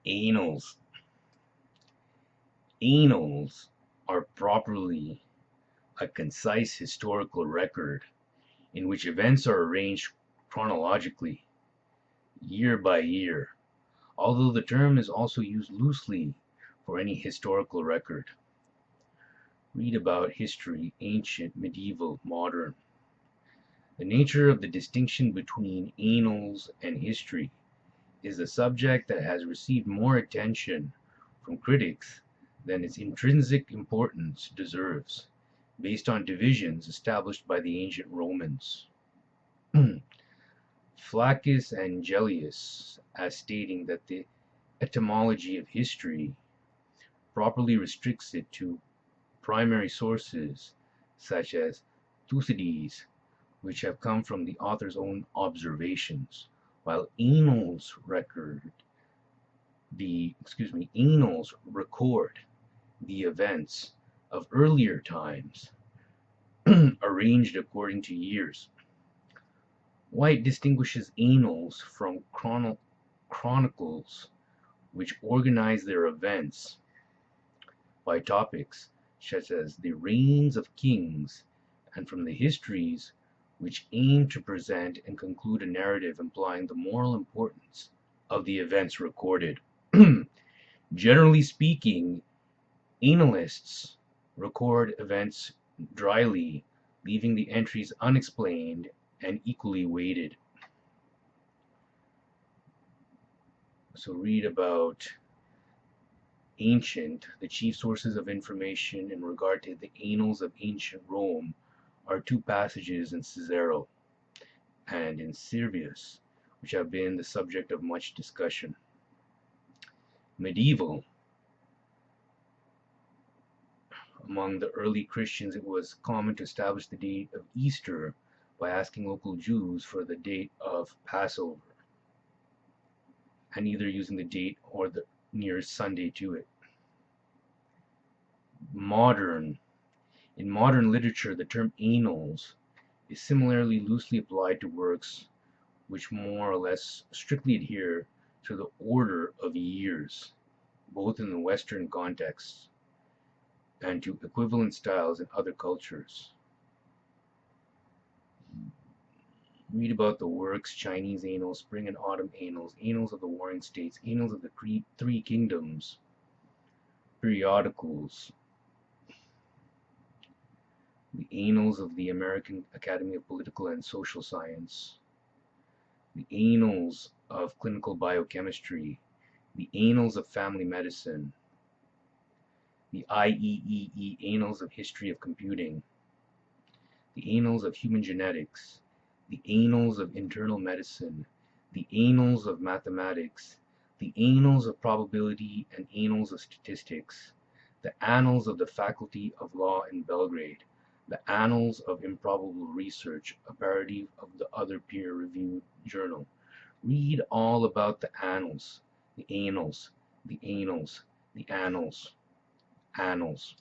Annals. Annals are properly a concise historical record in which events are arranged chronologically, year by year, although the term is also used loosely for any historical record. Read about history, ancient, medieval, modern. The nature of the distinction between annals and history is a subject that has received more attention from critics than its intrinsic importance deserves, based on divisions established by the ancient Romans. Flaccus and Gellius, as stating that the etymology of history properly restricts it to primary sources such as Thucydides, which have come from the author's own observations, while annals record the events of earlier times, arranged according to years. White distinguishes annals from chronicles, which organize their events by topics such as the reigns of kings, and from the histories, which aim to present and conclude a narrative implying the moral importance of the events recorded. Generally speaking, annalists record events dryly, leaving the entries unexplained and equally weighted. So read about ancient. The chief sources of information in regard to the annals of ancient Rome are two passages in Cicero and in Servius, which have been the subject of much discussion. Medieval. Among the early Christians, it was common to establish the date of Easter by asking local Jews for the date of Passover, and either using the date or the nearest Sunday to it. Modern. In modern literature, the term annals is similarly loosely applied to works which more or less strictly adhere to the order of years, both in the Western context and to equivalent styles in other cultures. Read about the works: Chinese annals, spring and autumn annals, annals of the warring states, annals of the three kingdoms, periodicals, the annals of the American Academy of Political and Social Science, the annals of clinical biochemistry, the annals of family medicine, the IEEE Annals of History of Computing, the Annals of Human Genetics, the Annals of Internal Medicine, the Annals of Mathematics, the Annals of Probability and Annals of Statistics, the Annals of the Faculty of Law in Belgrade, the Annals of Improbable Research, a parody of the other peer-reviewed journal. Read all about the annals, the annals, the annals, the annals, annals.